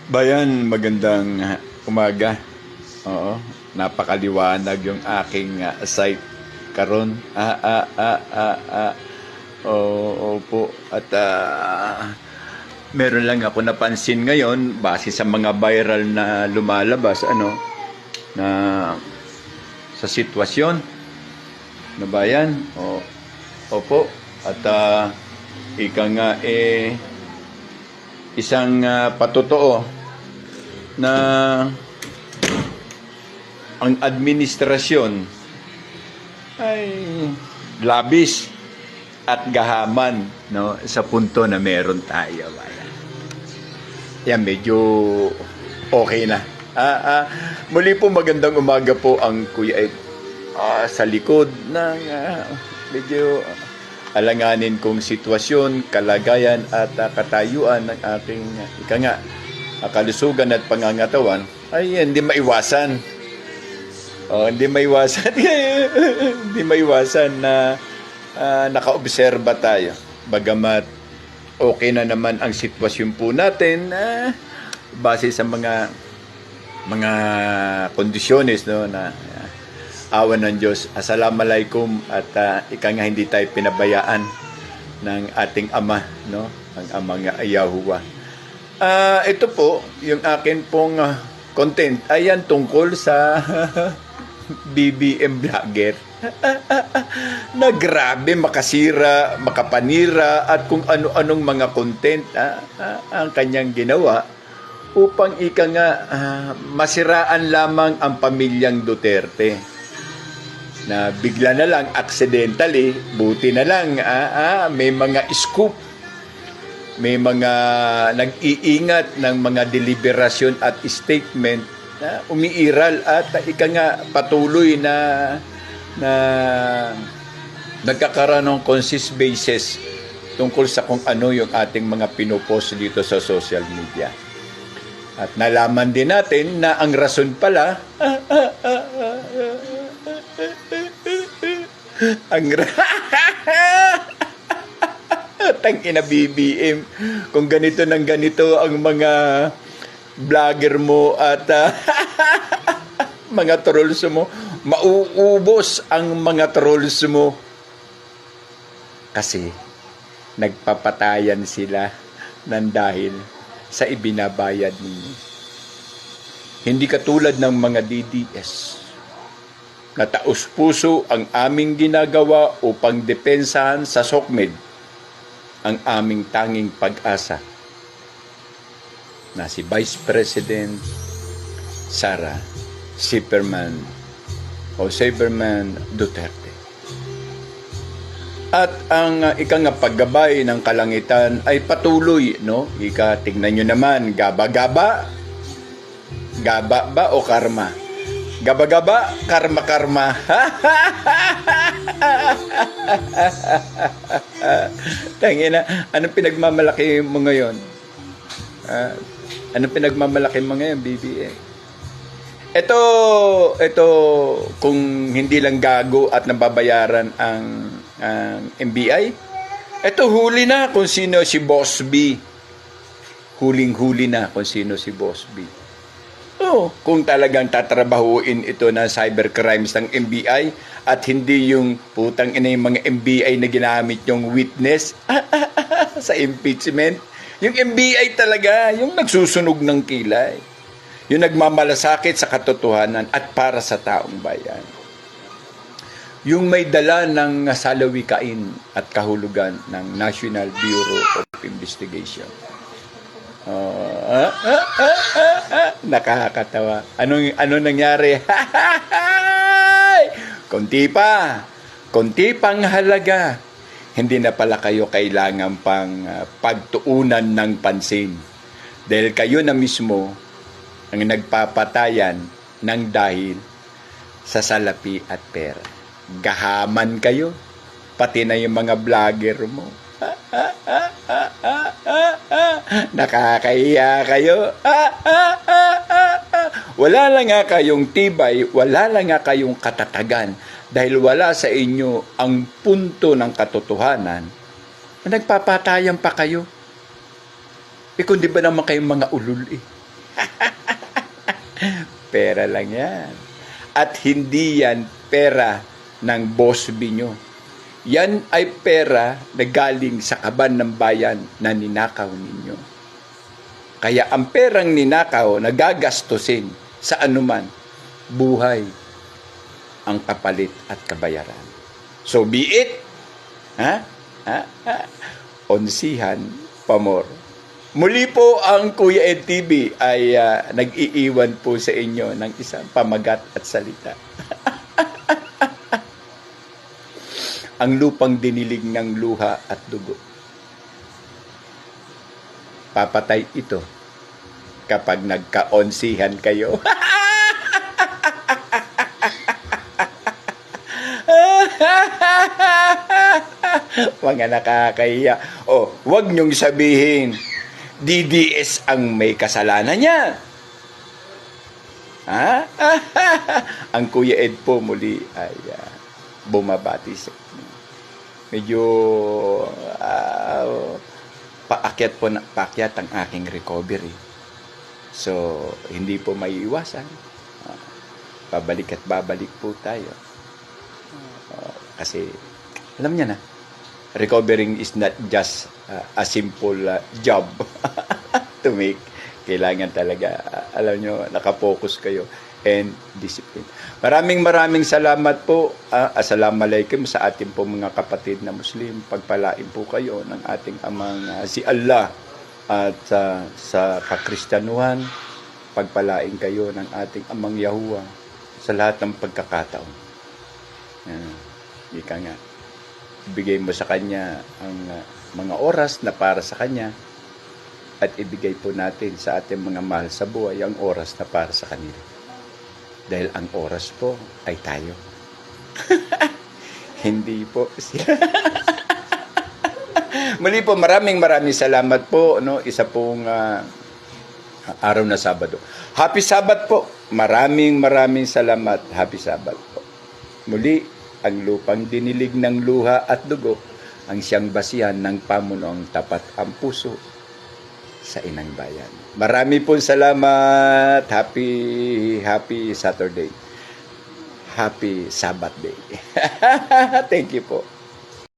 Bayan, magandang umaga. Oo, napakaliwanag yung aking site karon. Opo. At meron lang ako napansin ngayon base sa mga viral na lumalabas na sa sitwasyon na bayan. Opo. At ika nga isang patotoo na ang administrasyon ay labis at gahaman sa punto na meron tayo. Yan, medyo okay na. Muli po magandang umaga po ang Kuya Ed sa likod ng medyo alanganin kong sitwasyon, kalagayan at katayuan ng aking kalusugan at pangangatawan ay hindi maiwasan. Hindi maiwasan na nakaobserba tayo. Bagamat okay na naman ang sitwasyon po natin base sa mga kondisyones na awan ng Diyos. Assalamualaikum at hindi tayo pinabayaan ng ating Ama, ang Amang Yahuwah. Ito po, yung akin pong content ayan tungkol sa BBM vlogger na grabe makasira, makapanira at kung ano-anong mga content ang kanyang ginawa upang masiraan lamang ang pamilyang Duterte. Na bigla na lang, accidentally, buti na lang, may mga scoop, may mga nag-iingat ng mga deliberasyon at statement na umiiral at patuloy na nagkakaroon ng consist basis tungkol sa kung ano yung ating mga pinopost dito sa social media. At nalaman din natin na ang rason pala tangina BBM, kung ganito ng ganito ang mga vlogger mo at mga trolls mo, mauubos ang mga trolls mo kasi nagpapatayan sila ng dahil sa ibinabayad ninyo. Hindi katulad ng mga DDS na taos-puso ang aming ginagawa upang depensahan sa SOCMED ang aming tanging pag-asa na si Vice President Sara Siperman Duterte. At ang paggabay ng kalangitan ay patuloy, tignan nyo naman, gaba-gaba ba o karma? Gaba-gaba, karma-karma. Tangina, anong pinagmamalaki mo ngayon? Anong pinagmamalaki mo ngayon, BBM? Ito, kung hindi lang gago at nababayaran ang NBI, ito huli na kung sino si Boss B. Huling-huli na kung sino si Boss B. Kung talagang tatrabahuin ito na cybercrimes ng NBI at hindi yung putang ina yung mga NBI na ginamit yung witness sa impeachment. Yung NBI talaga, yung nagsusunog ng kilay. Yung nagmamalasakit sa katotohanan at para sa taong bayan. Yung may dala ng salawikain at kahulugan ng National Bureau of Investigation. Nakakatawa. Ano nangyari? Konti pang halaga. Hindi na pala kayo kailangan pang pagtuunan ng pansin. Dahil kayo na mismo ang nagpapatayan ng dahil sa salapi at pera. Gahaman kayo, pati na yung mga vlogger mo. Nakakahiya kayo. Wala lang nga kayong tibay, wala lang nga kayong katatagan dahil wala sa inyo ang punto ng katotohanan. Nagpapatayan pa kayo. Kung di ba naman kayong mga ulul Pera lang yan. At hindi yan pera ng boss nyo. Yan ay pera na galing sa kaban ng bayan na ninakaw ninyo. Kaya ang perang ninakaw na gagastusin sa anuman, buhay ang kapalit at kabayaran. So be it, onsihan pamor. Muli po ang Kuya Ed TV ay nag-iiwan po sa inyo ng isang pamagat at salita. Ang lupang dinilig ng luha at dugo. Papatay ito kapag nagka-onsihan kayo. Mga nakakahiya. Wag niyong sabihin, DDS ang may kasalanan niya. Ang Kuya Ed po muli ay bumabati sa inyo. Medyo paakyat ang aking recovery. So, hindi po maiiwasan. Babalik at babalik po tayo. Kasi, alam niya na, recovering is not just a simple job to make. Kailangan talaga, alam nyo, nakapokus kayo and discipline. Maraming salamat po. Assalamualaikum sa ating po mga kapatid na Muslim. Pagpalain po kayo ng ating amang si Allah at sa kakristyanuhan. Pagpalain kayo ng ating amang Yahuwah sa lahat ng pagkakataon. Ika nga, ibigay mo sa Kanya ang mga oras na para sa Kanya at ibigay po natin sa ating mga mahal sa buhay ang oras na para sa kanila. Dahil ang oras po ay tayo. Hindi po sila. Muli po, maraming salamat po. Isa pong araw na Sabado. Happy Sabat po. Maraming salamat. Happy Sabat po. Muli, ang lupang dinilig ng luha at dugo, ang siyang basihan ng pamunong tapat ang puso sa inang bayan. Marami pong salamat. Happy Saturday. Happy Sabbath day. Thank you po.